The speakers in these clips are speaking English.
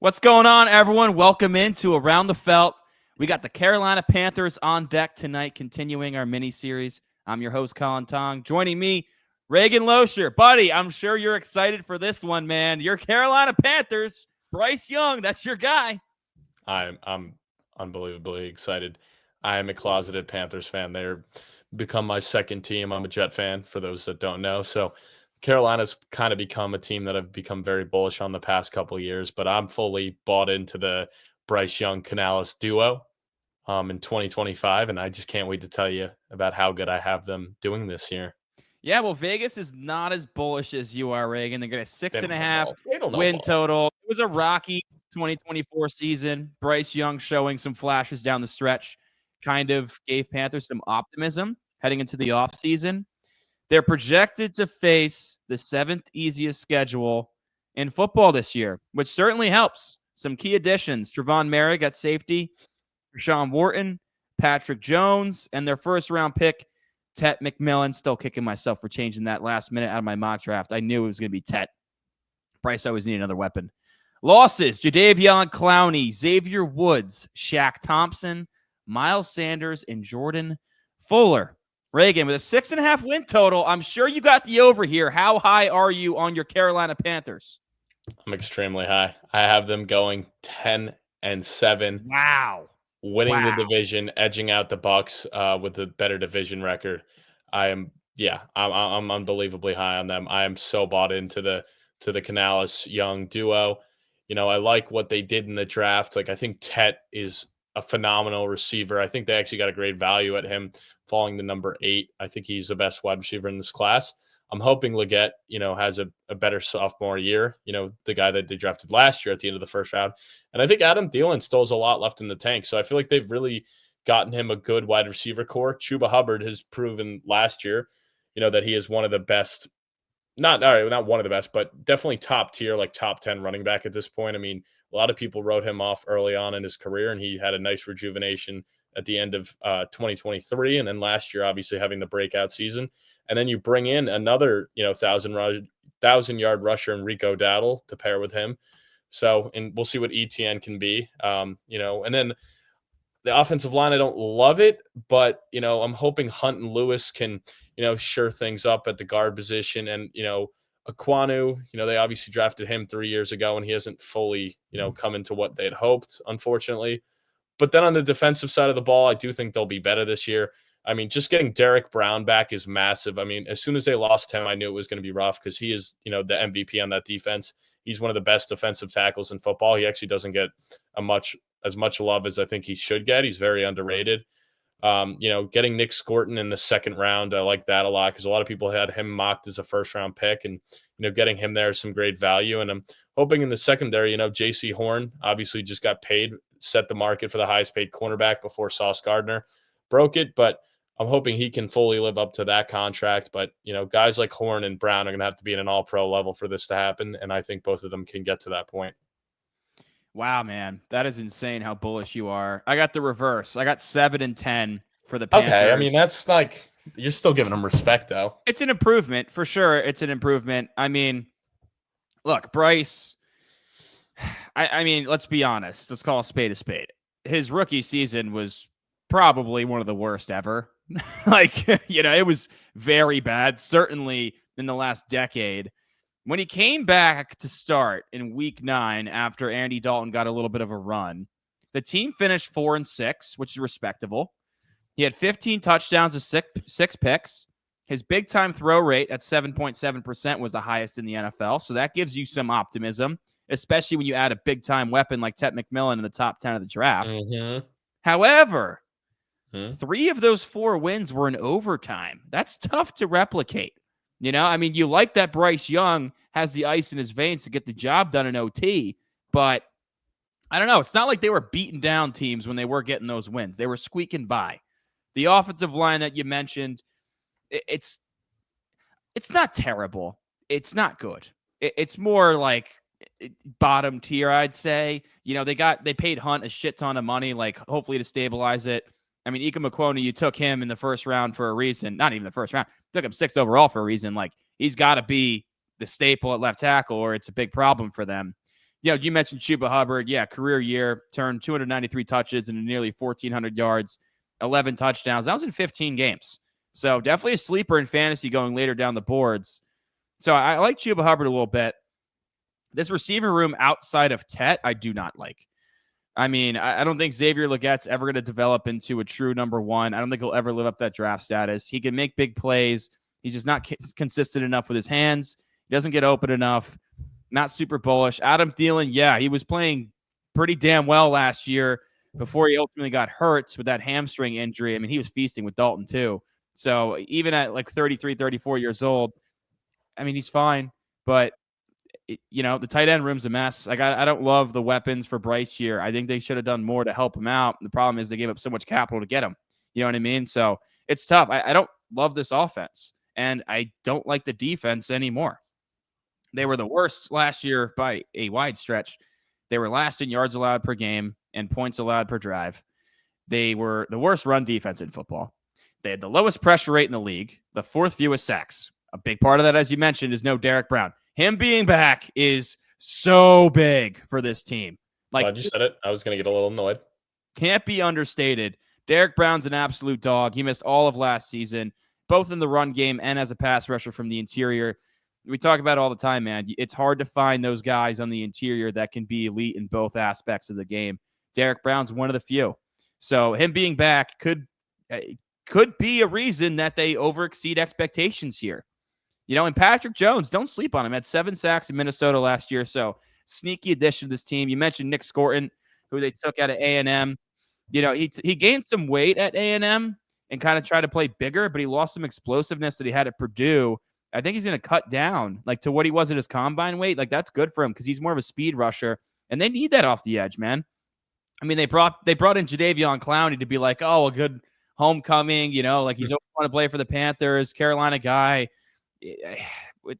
What's going on, everyone? Welcome into Around the Felt. We got the Carolina Panthers on deck tonight, continuing our mini-series. I'm your host, Colin Tong. Joining me, Reagan Loescher. Buddy, I'm sure you're excited for this one, man. Your Carolina Panthers, Bryce Young, that's your guy. I'm unbelievably excited. I am a closeted Panthers fan. They're become my second team. I'm a Jet fan, for those that don't know. So Carolina's kind of become a team that I've become very bullish on the past couple of years, but I'm fully bought into the Bryce Young Canales duo in 2025, and I just can't wait to tell you about how good I have them doing this year. Yeah, well, Vegas is not as bullish as you are, Reagan. They got a They don't know 6.5 ball. They don't know win ball. total. It was a rocky 2024 season. Bryce Young showing some flashes down the stretch kind of gave Panthers some optimism heading into the offseason. They're projected to face the 7th easiest schedule in football this year, which certainly helps. Some key additions: Trevon Merrick at safety, Rashawn Wharton, Patrick Jones, and their first-round pick, Tet McMillan. Still kicking myself for changing that last minute out of my mock draft. I knew it was going to be Tet. Bryce always needed another weapon. Losses: Jadeveon Clowney, Xavier Woods, Shaq Thompson, Miles Sanders, and Jordan Fuller. Reagan, with a 6.5 win total, I'm sure you got the over here. How high are you on your Carolina Panthers? I'm extremely high. I have them going 10-7. Wow. Winning the division, edging out the Bucs with a better division record. I'm unbelievably high on them. I am so bought into the Canales Young duo. You know, I like what they did in the draft. Like, I think Tet is a phenomenal receiver. I think they actually got a great value at him falling to number 8. I think he's the best wide receiver in this class. I'm hoping Leggett, has a better sophomore year, the guy that they drafted last year at the end of the first round. And I think Adam Thielen still has a lot left in the tank. So I feel like they've really gotten him a good wide receiver core. Chuba Hubbard has proven last year, that he is one of the best, not one of the best, but definitely top tier, like top 10 running back at this point. I mean, a lot of people wrote him off early on in his career, and he had a nice rejuvenation at the end of 2023. And then last year, obviously having the breakout season. And then you bring in another, 1,000-yard rusher in Rico Dowdle to pair with him. So, and we'll see what ETN can be, and then the offensive line, I don't love it, but, I'm hoping Hunt and Lewis can, sure things up at the guard position. And, Aquanu, they obviously drafted him 3 years ago, and he hasn't fully, come into what they had hoped, unfortunately. But then on the defensive side of the ball, I do think they'll be better this year. I mean, just getting Derrick Brown back is massive. I mean, as soon as they lost him, I knew it was going to be rough because he is, the MVP on that defense. He's one of the best defensive tackles in football. He actually doesn't get as much love as I think he should get. He's very underrated. Getting Nick Scorton in the second round, I like that a lot because a lot of people had him mocked as a first-round pick, and getting him there is some great value. And I'm hoping in the secondary, J.C. Horn obviously just got paid, set the market for the highest-paid cornerback before Sauce Gardner broke it, but I'm hoping he can fully live up to that contract. But guys like Horn and Brown are going to have to be at an all-pro level for this to happen, and I think both of them can get to that point. Wow, man. That is insane how bullish you are. I got the reverse. I got 7-10 for the Panthers. Okay, I mean, that's like, you're still giving them respect, though. It's an improvement, for sure. It's an improvement. I mean, look, Bryce, I mean, let's be honest. Let's call a spade a spade. His rookie season was probably one of the worst ever. It was very bad, certainly in the last decade. When he came back to start in week 9 after Andy Dalton got a little bit of a run, the team finished 4-6, which is respectable. He had 15 touchdowns and 6 picks. His big-time throw rate at 7.7% was the highest in the NFL, so that gives you some optimism, especially when you add a big-time weapon like Tet McMillan in the top 10 of the draft. Mm-hmm. However, 3 of those 4 wins were in overtime. That's tough to replicate. I mean, you like that Bryce Young has the ice in his veins to get the job done in OT, but I don't know. It's not like they were beating down teams when they were getting those wins. They were squeaking by. The offensive line that you mentioned, it's not terrible. It's not good. It's more like bottom tier, I'd say. They paid Hunt a shit ton of money, like hopefully to stabilize it. I mean, Ika McQuoney, you took him in the first round for a reason. Not even the first round. Took him 6th overall for a reason. Like, he's got to be the staple at left tackle or it's a big problem for them. You mentioned Chuba Hubbard. Yeah, career year, turned 293 touches into nearly 1,400 yards, 11 touchdowns. That was in 15 games. So definitely a sleeper in fantasy going later down the boards. So I like Chuba Hubbard a little bit. This receiver room outside of Tet, I do not like. I mean, I don't think Xavier Legette's ever going to develop into a true number one. I don't think he'll ever live up that draft status. He can make big plays. He's just not consistent enough with his hands. He doesn't get open enough. Not super bullish. Adam Thielen, yeah, he was playing pretty damn well last year before he ultimately got hurt with that hamstring injury. I mean, he was feasting with Dalton too. So even at like 33, 34 years old, I mean, he's fine. But, the tight end room's a mess. Like, I don't love the weapons for Bryce here. I think they should have done more to help him out. The problem is they gave up so much capital to get him. You know what I mean? So it's tough. I don't love this offense, and I don't like the defense anymore. They were the worst last year by a wide stretch. They were last in yards allowed per game and points allowed per drive. They were the worst run defense in football. They had the lowest pressure rate in the league, the fourth fewest sacks. A big part of that, as you mentioned, is no Derrick Brown. Him being back is so big for this team. Like, glad you said it. I was going to get a little annoyed. Can't be understated. Derrick Brown's an absolute dog. He missed all of last season, both in the run game and as a pass rusher from the interior. We talk about it all the time, man. It's hard to find those guys on the interior that can be elite in both aspects of the game. Derrick Brown's one of the few. So him being back could be a reason that they overexceed expectations here. And Patrick Jones, don't sleep on him. Had 7 sacks in Minnesota last year. So sneaky addition to this team. You mentioned Nick Scorton, who they took out of A&M. He gained some weight at A&M and kind of tried to play bigger, but he lost some explosiveness that he had at Purdue. I think he's going to cut down like to what he was at his combine weight. Like, that's good for him because he's more of a speed rusher, and they need that off the edge, man. I mean, they brought in Jadeveon Clowney to be like, oh, a good homecoming, like he's always want to play for the Panthers, Carolina guy.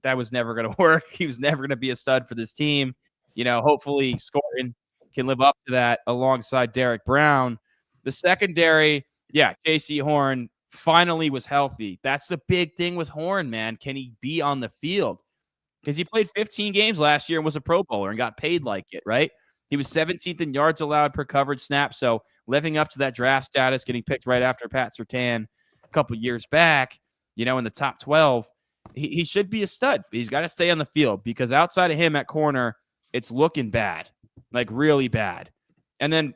That was never going to work. He was never going to be a stud for this team. Hopefully Scorton can live up to that alongside Derrick Brown. The secondary, yeah, J.C. Horn finally was healthy. That's the big thing with Horn, man. Can he be on the field? Because he played 15 games last year and was a Pro Bowler and got paid like it, right? He was 17th in yards allowed per coverage snap. So living up to that draft status, getting picked right after Pat Surtain a couple years back, in the top 12, he should be a stud. He's got to stay on the field because outside of him at corner, it's looking bad, like really bad. And then,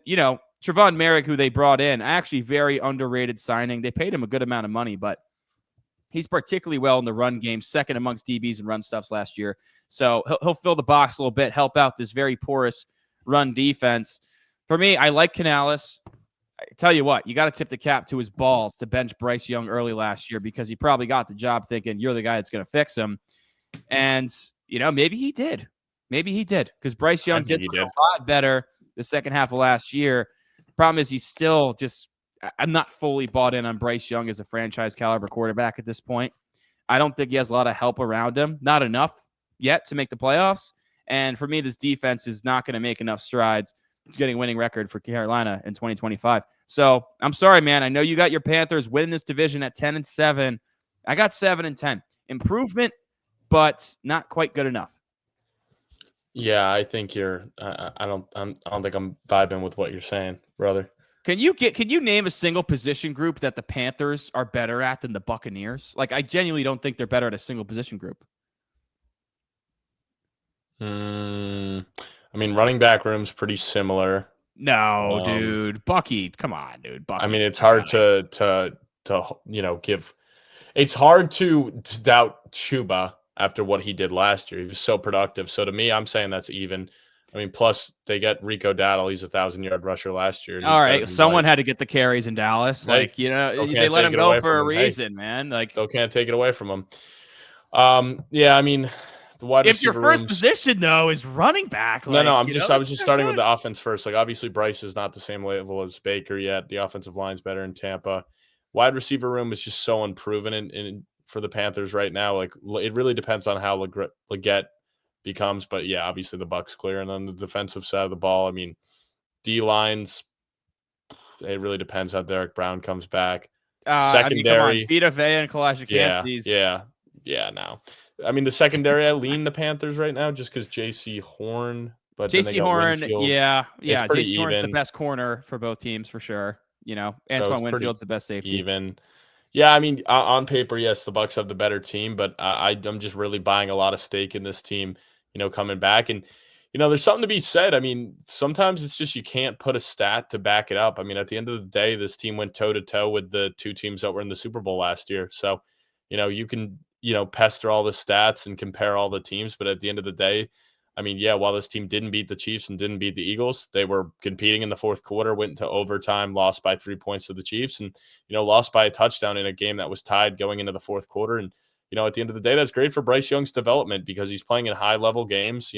Trevon Merrick, who they brought in, actually very underrated signing. They paid him a good amount of money, but he's particularly well in the run game, second amongst DBs and run stuffs last year. So he'll fill the box a little bit, help out this very porous run defense. For me, I like Canales. I tell you what, you got to tip the cap to his balls to bench Bryce Young early last year because he probably got the job thinking you're the guy that's going to fix him. And, maybe he did. Maybe he did because Bryce Young did a lot better the second half of last year. Problem is he's still I'm not fully bought in on Bryce Young as a franchise caliber quarterback at this point. I don't think he has a lot of help around him. Not enough yet to make the playoffs. And for me, this defense is not going to make enough strides to getting a winning record for Carolina in 2025. So I'm sorry, man. I know you got your Panthers winning this division at 10-7. I got 7-10. Improvement, but not quite good enough. Yeah, I think I don't think I'm vibing with what you're saying, brother. Can you name a single position group that the Panthers are better at than the Buccaneers? Like, I genuinely don't think they're better at a single position group. I mean, running back room's pretty similar. No, dude. Bucky, come on, dude. Bucky, I mean, it's hard to give. It's hard to doubt Chuba after what he did last year. He was so productive. So to me, I'm saying that's even. I mean, plus they get Rico Dowdle. He's a 1,000-yard rusher last year. All right, someone had to get the carries in Dallas. Right. Like, they let him go for a reason, man. Like, still can't take it away from him. Yeah, I mean, the wide if your receiver first position though is running back, no, I was just starting with the offense first. Like, obviously, Bryce is not the same level as Baker yet. The offensive line's better in Tampa. Wide receiver room is just so unproven in for the Panthers right now. Like, it really depends on how Leggett becomes, but yeah, obviously the Bucs clear, and then the defensive side of the ball. I mean, D lines. It really depends how Derrick Brown comes back. Secondary, I mean, Vita Vea and Kalijah Campbell. Yeah. Now, I mean, the secondary, I lean the Panthers right now just because J.C. Horn but then they J.C. got Horn, Winfield. yeah. It's pretty J.C. Horn's the even. best corner for both teams for sure. So Antoine it's pretty Winfield's the best safety. even. Yeah, I mean, on paper, yes, the Bucks have the better team, but I'm just really buying a lot of stake in this team, coming back. And there's something to be said. I mean, sometimes it's just you can't put a stat to back it up. I mean, at the end of the day, this team went toe to toe with the two teams that were in the Super Bowl last year. So, you can pester all the stats and compare all the teams, but at the end of the day, I mean, yeah, while this team didn't beat the Chiefs and didn't beat the Eagles, they were competing in the fourth quarter, went into overtime, lost by 3 points to the Chiefs, and lost by a touchdown in a game that was tied going into the fourth quarter. And at the end of the day, that's great for Bryce Young's development because he's playing in high level games,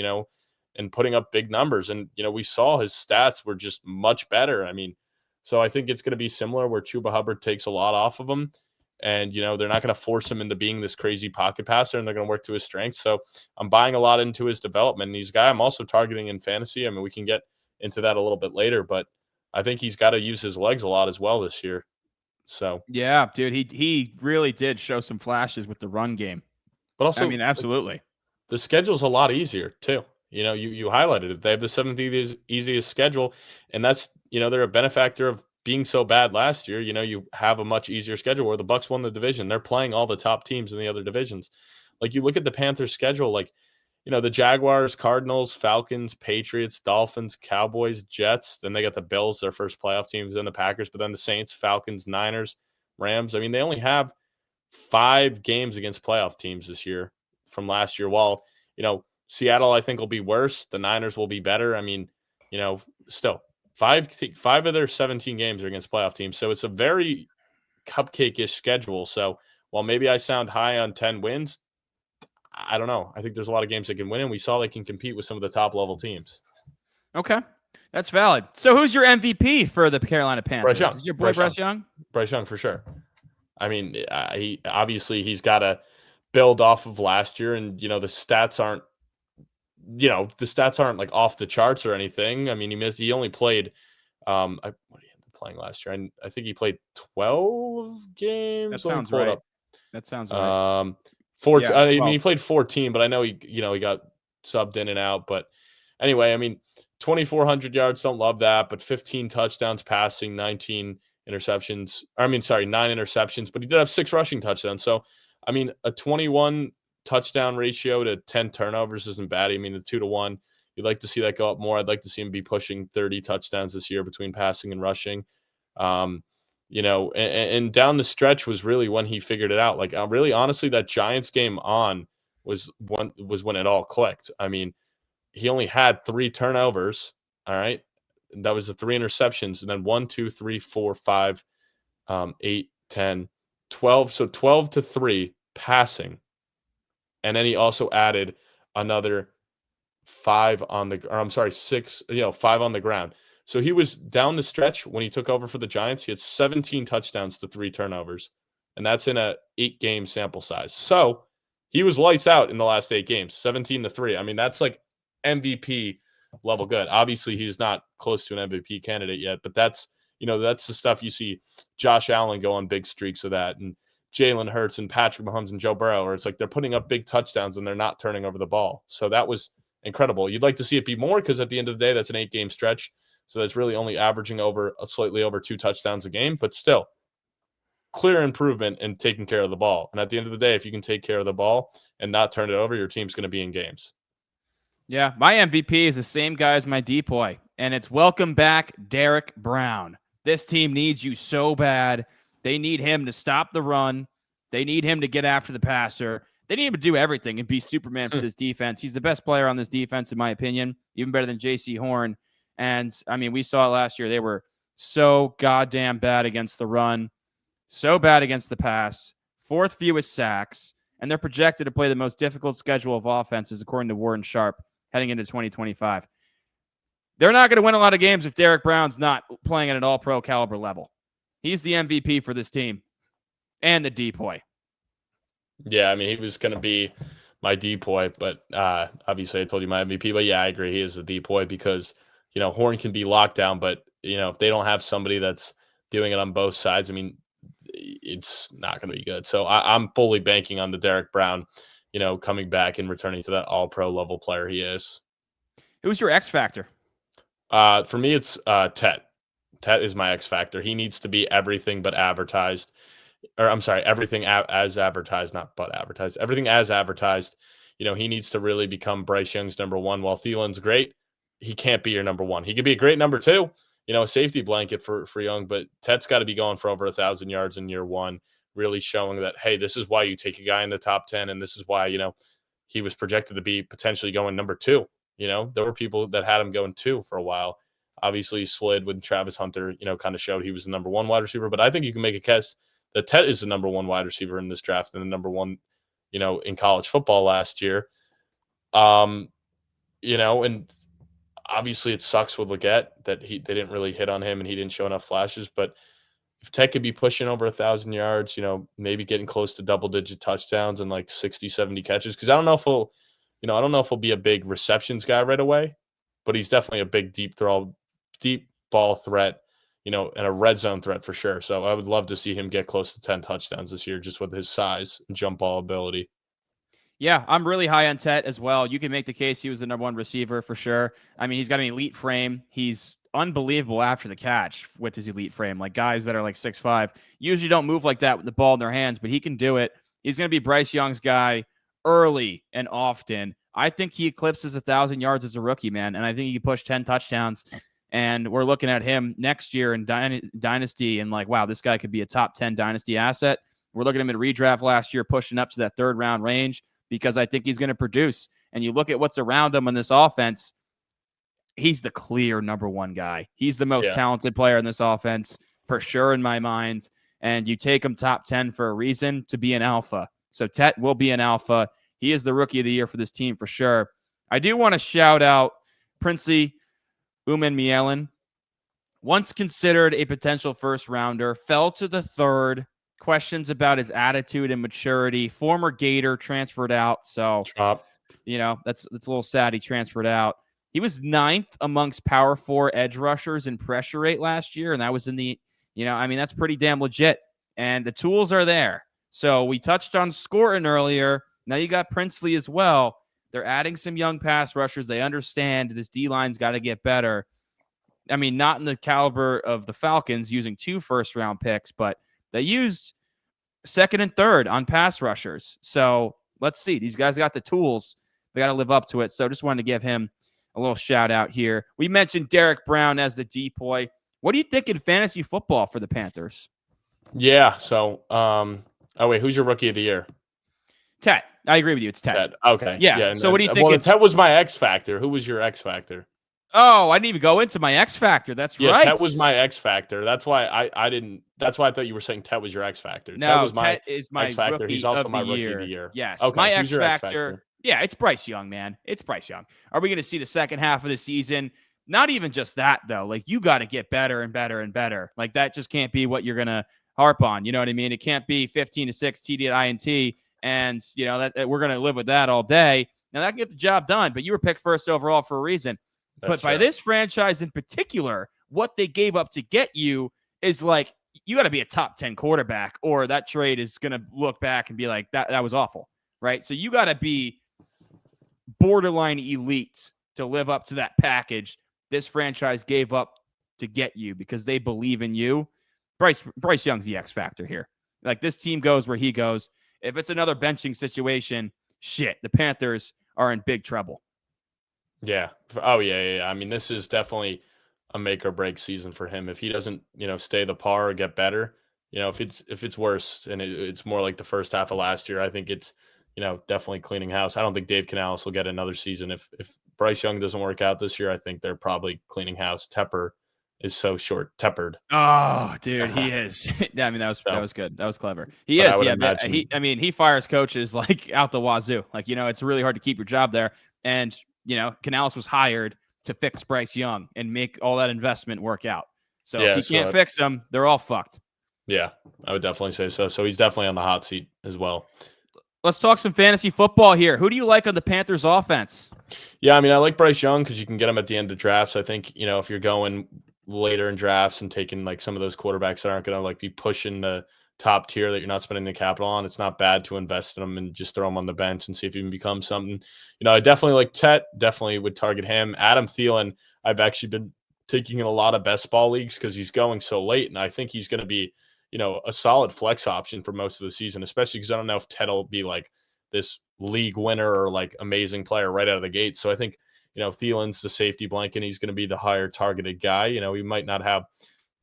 and putting up big numbers. And we saw his stats were just much better. I mean, so I think it's going to be similar where Chuba Hubbard takes a lot off of him. And, they're not going to force him into being this crazy pocket passer, and they're going to work to his strengths. So I'm buying a lot into his development. And he's a guy I'm also targeting in fantasy. I mean, we can get into that a little bit later, but I think he's got to use his legs a lot as well this year. So yeah, dude, he really did show some flashes with the run game. But also, I mean, absolutely. The schedule's a lot easier too. You highlighted it. They have the seventh easiest schedule, and that's they're a benefactor of being so bad last year. You have a much easier schedule where the Bucks won the division. They're playing all the top teams in the other divisions. Like you look at the Panthers schedule, like the Jaguars, Cardinals, Falcons, Patriots, Dolphins, Cowboys, Jets. Then they got the Bills, their first playoff teams, then the Packers, but then the Saints, Falcons, Niners, Rams. I mean, they only have 5 games against playoff teams this year from last year. While, Seattle, I think, will be worse. The Niners will be better. I mean, still 5 of their 17 games are against playoff teams. So it's a very cupcake-ish schedule. So while maybe I sound high on 10 wins, I don't know. I think there's a lot of games they can win, and we saw they can compete with some of the top-level teams. Okay. That's valid. So who's your MVP for the Carolina Panthers? Bryce Young. Is your boy Bryce Young? Bryce Young, for sure. I mean, he's got to build off of last year, and the stats aren't like off the charts or anything. I mean, he only played what did he end up playing last year? I think he played 12 games. That sounds right. That sounds right. 14. I mean, he played 14, but I know he got subbed in and out. But anyway, I mean, 2,400 yards, don't love that, but 15 touchdowns passing, 9 interceptions, but he did have 6 rushing touchdowns. So, I mean, a 21 touchdown ratio to 10 turnovers isn't bad. I mean, the 2-1, you'd like to see that go up more. I'd like to see him be pushing 30 touchdowns this year between passing and rushing. And down the stretch was really when he figured it out. Like, really, honestly, that Giants game on was when it all clicked. I mean, he only had 3 turnovers. All right. That was the 3 interceptions, and then 1, 2, 3, 4, 5, 8, 10, 12. So 12 to 3 passing. And then he also added another 5 6, 5 on the ground. So he was down the stretch when he took over for the Giants. He had 17 touchdowns to 3 turnovers, and that's in a 8-game sample size. So he was lights out in the last 8 games, 17 to 3. I mean, that's like MVP level good. Obviously, he's not close to an MVP candidate yet, but that's the stuff you see Josh Allen go on big streaks of that, and Jalen Hurts and Patrick Mahomes and Joe Burrow, where it's like they're putting up big touchdowns and they're not turning over the ball. So that was incredible. You'd like to see it be more because at the end of the day, that's an 8-game stretch. So that's really only averaging slightly over 2 touchdowns a game, but still clear improvement in taking care of the ball. And at the end of the day, if you can take care of the ball and not turn it over, your team's going to be in games. Yeah, my MVP is the same guy as my decoy, and it's welcome back, Derrick Brown. This team needs you so bad. They need him to stop the run. They need him to get after the passer. They need him to do everything and be Superman for this defense. He's the best player on this defense, in my opinion, even better than J.C. Horn. And, I mean, we saw it last year. They were so goddamn bad against the run, so bad against the pass, 4th fewest sacks, and they're projected to play the most difficult schedule of offenses, according to Warren Sharp, heading into 2025. They're not going to win a lot of games if Derrick Brown's not playing at an all-pro caliber level. He's the MVP for this team and the decoy. Yeah, I mean, he was going to be my decoy, but obviously I told you my MVP. But yeah, I agree. He is the decoy because, Horn can be locked down, but, if they don't have somebody that's doing it on both sides, I mean, it's not going to be good. So I'm fully banking on the Derrick Brown, coming back and returning to that all-pro level player he is. Who's your X factor? For me, it's Tet. Tet is my X factor. He needs to be everything but advertised. Or I'm sorry, everything as advertised, not but advertised. Everything as advertised. He needs to really become Bryce Young's number one. While Thielen's great, he can't be your number one. He could be a great number two, a safety blanket for Young, but Tet's got to be going for over 1,000 yards in year one, really showing that, hey, this is why you take a guy in the top 10, and this is why, he was projected to be potentially going number two. There were people that had him going two for a while. Obviously, he slid when Travis Hunter, kind of showed he was the number one wide receiver, but I think you can make a case that Tet is the number one wide receiver in this draft and the number one, in college football last year. And obviously it sucks with Leggett that they didn't really hit on him and he didn't show enough flashes. But if Tet could be pushing over 1,000 yards, maybe getting close to double-digit touchdowns and like 60, 70 catches, because I don't know if he'll be a big receptions guy right away, but he's definitely a big deep ball threat, and a red zone threat for sure. So I would love to see him get close to 10 touchdowns this year just with his size and jump ball ability. Yeah, I'm really high on Tet as well. You can make the case he was the number one receiver for sure. I mean, he's got an elite frame. He's unbelievable after the catch with his elite frame. Like guys that are like 6'5" usually don't move like that with the ball in their hands, but he can do it. He's going to be Bryce Young's guy early and often. I think he eclipses 1,000 yards as a rookie, man, and I think he can push 10 touchdowns. And we're looking at him next year in Dynasty and like, wow, this guy could be a top 10 Dynasty asset. We're looking at him in redraft last year, pushing up to that third round range because I think he's going to produce. And you look at what's around him on this offense, he's the clear number one guy. He's the most talented player in this offense for sure in my mind. And you take him top 10 for a reason, to be an alpha. So Tet will be an alpha. He is the rookie of the year for this team for sure. I do want to shout out Princey McMillan, once considered a potential first rounder, fell to the third. Questions about his attitude and maturity. Former Gator, transferred out. So, that's a little sad he transferred out. He was 9th amongst Power 4 edge rushers in pressure rate last year, and that was in the, that's pretty damn legit. And the tools are there. So we touched on Scorton earlier. Now you got Princely as well. They're adding some young pass rushers. They understand this D-line's got to get better. I mean, not in the caliber of the Falcons using 2 first-round picks, but they used second and third on pass rushers. So let's see. These guys got the tools. They got to live up to it. So just wanted to give him a little shout out here. We mentioned Derrick Brown as the decoy. What do you think in fantasy football for the Panthers? Yeah. So, who's your rookie of the year? Tet. I agree with you. It's Tet. Okay. Yeah. So what do you think? Well, Tet was my X factor. Who was your X factor? Oh, I didn't even go into my X factor. That's right. Tet was my X factor. That's why I didn't. That's why I thought you were saying Tet was your X factor. No, Tet is my X factor. He's also my rookie of the year. Yes. Okay. My X factor. Yeah, it's Bryce Young, man. It's Bryce Young. Are we going to see the second half of the season? Not even just that, though. Like, you got to get better and better and better. Like, that just can't be what you're going to harp on. You know what I mean? It can't be 15-6 TD at INT, and, that we're going to live with that all day. Now, that can get the job done, but you were picked first overall for a reason. But by this franchise in particular, what they gave up to get you is like, you got to be a top 10 quarterback, or that trade is going to look back and be like, that was awful, right? So you got to be borderline elite to live up to that package this franchise gave up to get you because they believe in you. Bryce Young's the X factor here. Like, this team goes where he goes. If it's another benching situation, the Panthers are in big trouble. Yeah. Oh, yeah. I mean, this is definitely a make or break season for him. If he doesn't, stay the par or get better, if it's worse and it's more like the first half of last year, I think it's, definitely cleaning house. I don't think Dave Canales will get another season. If Bryce Young doesn't work out this year, I think they're probably cleaning house. Tepper is so short. Teppered. Oh, dude, he is. I mean, that was good. That was clever. He is. Yeah, he fires coaches like out the wazoo. Like, it's really hard to keep your job there. And, Canales was hired to fix Bryce Young and make all that investment work out. So if he can't fix them, they're all fucked. Yeah, I would definitely say so. So he's definitely on the hot seat as well. Let's talk some fantasy football here. Who do you like on the Panthers offense? Yeah, I mean, I like Bryce Young because you can get him at the end of drafts. I think, if you're going later in drafts and taking like some of those quarterbacks that aren't going to like be pushing the top tier that you're not spending the capital on, it's not bad to invest in them and just throw them on the bench and see if you can become something. I definitely like Tet, definitely would target him. Adam Thielen, I've actually been taking in a lot of best ball leagues because he's going so late, and I think he's going to be, a solid flex option for most of the season, especially because I don't know if Ted will be like this league winner or like amazing player right out of the gate. So I think, Thielen's the safety blanket. He's going to be the higher targeted guy. He might not have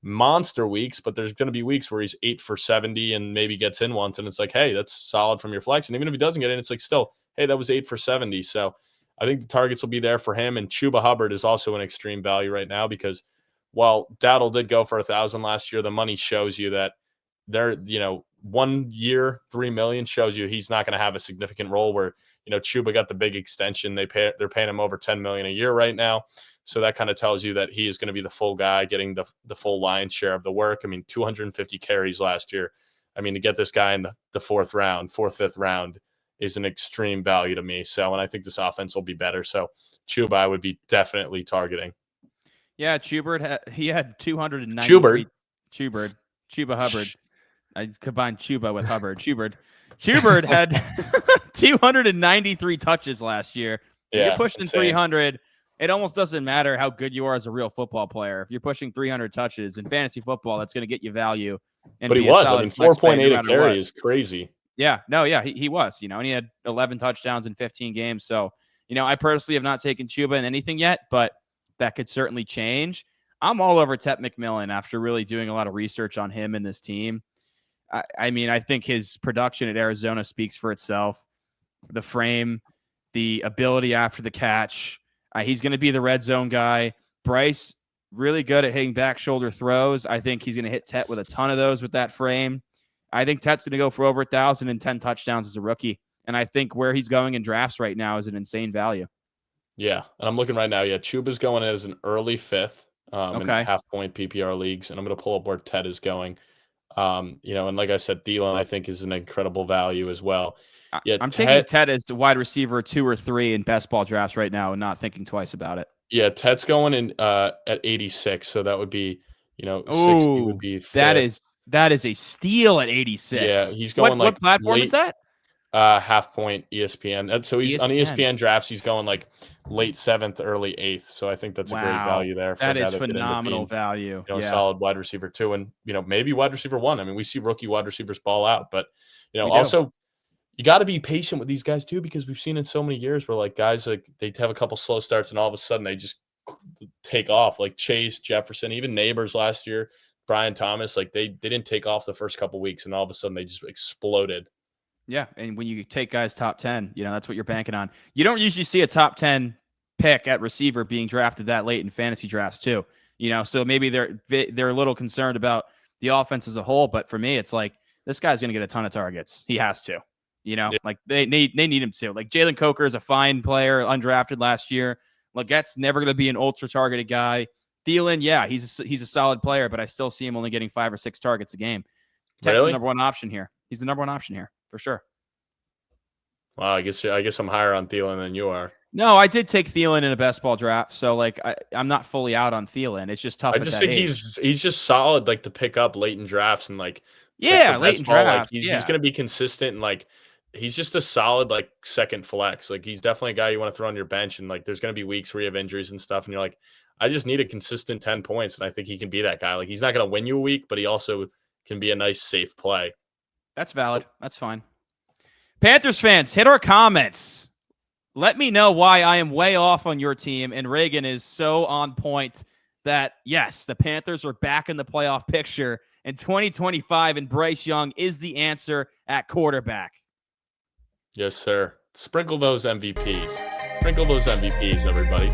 monster weeks, but there's going to be weeks where he's 8 for 70 and maybe gets in once. And it's like, hey, that's solid from your flex. And even if he doesn't get in, it's like still, hey, that was 8 for 70. So I think the targets will be there for him. And Chuba Hubbard is also an extreme value right now because while Dowdle did go for 1,000 last year, the money shows you that they're, 1 year, $3 million shows you he's not going to have a significant role where, Chuba got the big extension. They're paying him over $10 million a year right now. So that kind of tells you that he is going to be the full guy getting the full lion's share of the work. I mean, 250 carries last year. I mean, to get this guy in the fourth, fifth round is an extreme value to me. So, and I think this offense will be better. So Chuba, I would be definitely targeting. Yeah, he had 293. Chuba Hubbard. I combined Chuba with Hubbard. Schubert had 293 touches last year. Yeah, you're pushing insane. 300. It almost doesn't matter how good you are as a real football player. If you're pushing 300 touches in fantasy football, that's going to get you value. And but he was. 4.8 a carry is crazy. Yeah, he was. And he had 11 touchdowns in 15 games. So, I personally have not taken Chuba in anything yet, but that could certainly change. I'm all over Tet McMillan after really doing a lot of research on him and this team. I mean, I think his production at Arizona speaks for itself. The frame, the ability after the catch. He's going to be the red zone guy. Bryce, really good at hitting back shoulder throws. I think he's going to hit Tet with a ton of those with that frame. I think Tet's going to go for over 1,010 touchdowns as a rookie. And I think where he's going in drafts right now is an insane value. Yeah, and I'm looking right now. Yeah, Chuba's going as an early fifth in half-point PPR leagues, and I'm going to pull up where Tet is going. And like I said, Thielen, I think, is an incredible value as well. Yeah, I'm taking Tet as the wide receiver 2 or 3 in best ball drafts right now and not thinking twice about it. Yeah, Tet's going in at 86, so that would be, 60 would be fifth. That is a steal at 86. Yeah, he's going what platform is that? Half point ESPN. So he's on ESPN drafts. He's going like late 7th, early 8th. So I think that's a great value there. That is phenomenal value. Solid wide receiver 2 and maybe wide receiver 1. I mean, we see rookie wide receivers ball out, but also you got to be patient with these guys too because we've seen in so many years where like guys like they have a couple slow starts and all of a sudden they just take off. Like Chase, Jefferson, even Neighbors last year, Brian Thomas. Like they didn't take off the first couple weeks and all of a sudden they just exploded. Yeah, and when you take guys top 10, that's what you're banking on. You don't usually see a top 10 pick at receiver being drafted that late in fantasy drafts too. So maybe they're a little concerned about the offense as a whole, but for me, it's like this guy's going to get a ton of targets. He has to. Like they need him to. Like Jalen Coker is a fine player, undrafted last year. Legette's never going to be an ultra targeted guy. Thielen, yeah, he's a solid player, but I still see him only getting 5 or 6 targets a game. Tet's the number one option here. He's the number one option here. For sure. Wow, I guess I'm higher on Thielen than you are. No, I did take Thielen in a best ball draft, so like I'm not fully out on Thielen. It's just tough. I just think he's just solid, like to pick up late in drafts and like late in drafts. He's going to be consistent and like he's just a solid like second flex. Like he's definitely a guy you want to throw on your bench and like there's going to be weeks where you have injuries and stuff and you're like, I just need a consistent 10 points and I think he can be that guy. Like he's not going to win you a week, but he also can be a nice safe play. That's valid. That's fine. Panthers fans, hit our comments. Let me know why I am way off on your team and Reagan is so on point that, yes, the Panthers are back in the playoff picture in 2025 and Bryce Young is the answer at quarterback. Yes, sir. Sprinkle those MVPs. Sprinkle those MVPs, everybody.